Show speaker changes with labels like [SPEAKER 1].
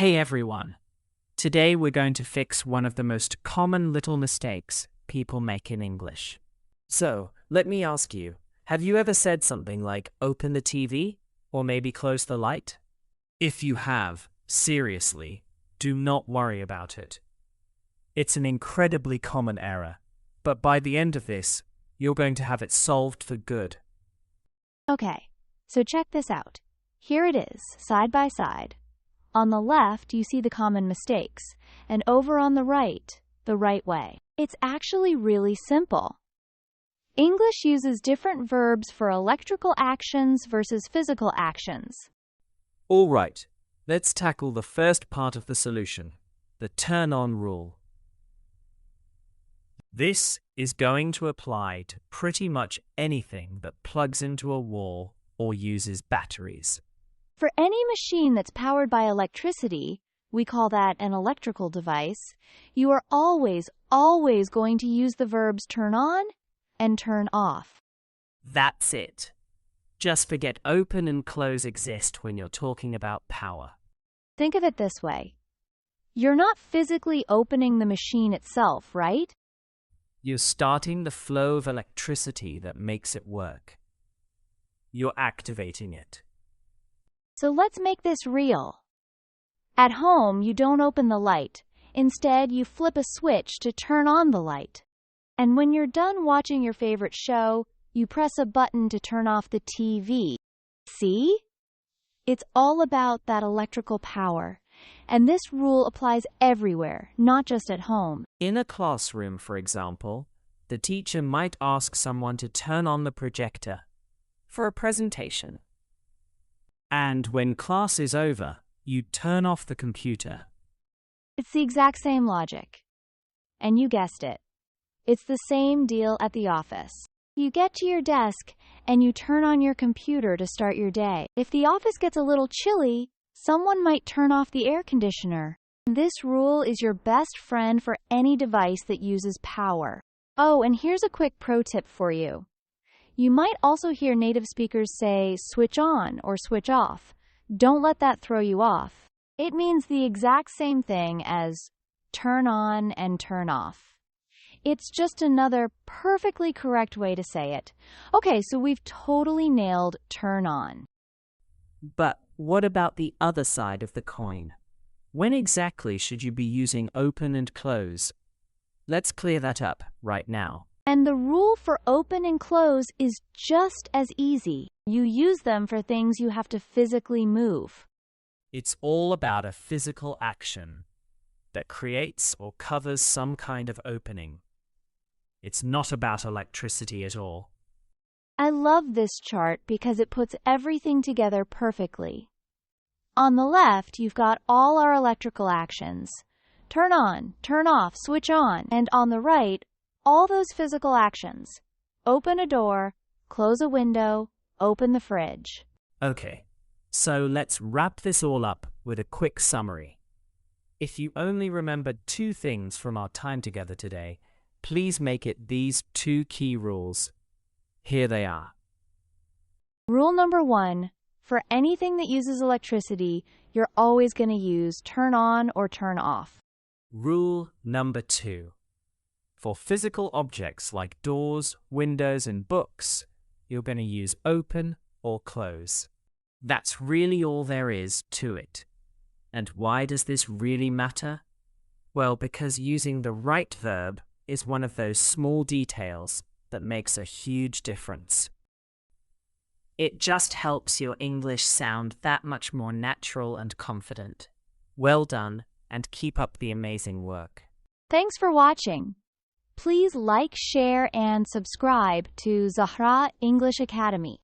[SPEAKER 1] Hey everyone! Today we're going to fix one of the most common little mistakes people make in English. So, let me ask you, have you ever said something like open the TV or maybe close the light? If you have, seriously, do not worry about it. It's an incredibly common error, but by the end of this, you're going to have it solved for good.
[SPEAKER 2] Okay, so check this out. Here it is, side by side. On the left, you see the common mistakes, and over on the right way. It's actually really simple. English uses different verbs for electrical actions versus physical actions.
[SPEAKER 1] All right, let's tackle the first part of the solution, the turn-on rule. This is going to apply to pretty much anything that plugs into a wall or uses batteries.
[SPEAKER 2] For any machine that's powered by electricity, we call that an electrical device, you are always going to use the verbs turn on and turn off.
[SPEAKER 1] That's it. Just forget open and close exist when you're talking about power.
[SPEAKER 2] Think of it this way. You're not physically opening the machine itself, right?
[SPEAKER 1] You're starting the flow of electricity that makes it work. You're activating it.
[SPEAKER 2] So let's make this real. At home, you don't open the light. Instead, you flip a switch to turn on the light. And when you're done watching your favorite show, you press a button to turn off the TV. See? It's all about that electrical power. And this rule applies everywhere, not just at home.
[SPEAKER 1] In a classroom, for example, the teacher might ask someone to turn on the projector for a presentation. And when class is over, you turn off the computer.
[SPEAKER 2] It's the exact same logic. And you guessed it. It's the same deal at the office. You get to your desk and you turn on your computer to start your day. If the office gets a little chilly, someone might turn off the air conditioner. This rule is your best friend for any device that uses power. Oh, and here's a quick pro tip for you. You might also hear native speakers say switch on or switch off. Don't let that throw you off. It means the exact same thing as turn on and turn off. It's just another perfectly correct way to say it. Okay, so we've totally nailed turn on.
[SPEAKER 1] But what about the other side of the coin? When exactly should you be using open and close? Let's clear that up right now.
[SPEAKER 2] And the rule for open and close is just as easy. You use them for things you have to physically move.
[SPEAKER 1] It's all about a physical action that creates or covers some kind of opening. It's not about electricity at all.
[SPEAKER 2] I love this chart because it puts everything together perfectly. On the left, you've got all our electrical actions. Turn on, turn off, switch on. And on the right, all those physical actions. Open a door, close a window, open the fridge.
[SPEAKER 1] Okay, so let's wrap this all up with a quick summary. If you only remembered two things from our time together today, please make it these two key rules. Here they are.
[SPEAKER 2] Rule number 1. For anything that uses electricity, you're always going to use turn on or turn off.
[SPEAKER 1] Rule number 2. For physical objects like doors, windows, and books, you're going to use open or close. That's really all there is to it. And why does this really matter? Well, because using the right verb is one of those small details that makes a huge difference. It just helps your English sound that much more natural and confident. Well done, and keep up the amazing work.
[SPEAKER 2] Thanks for watching. Please like, share, and subscribe to Zahra English Academy.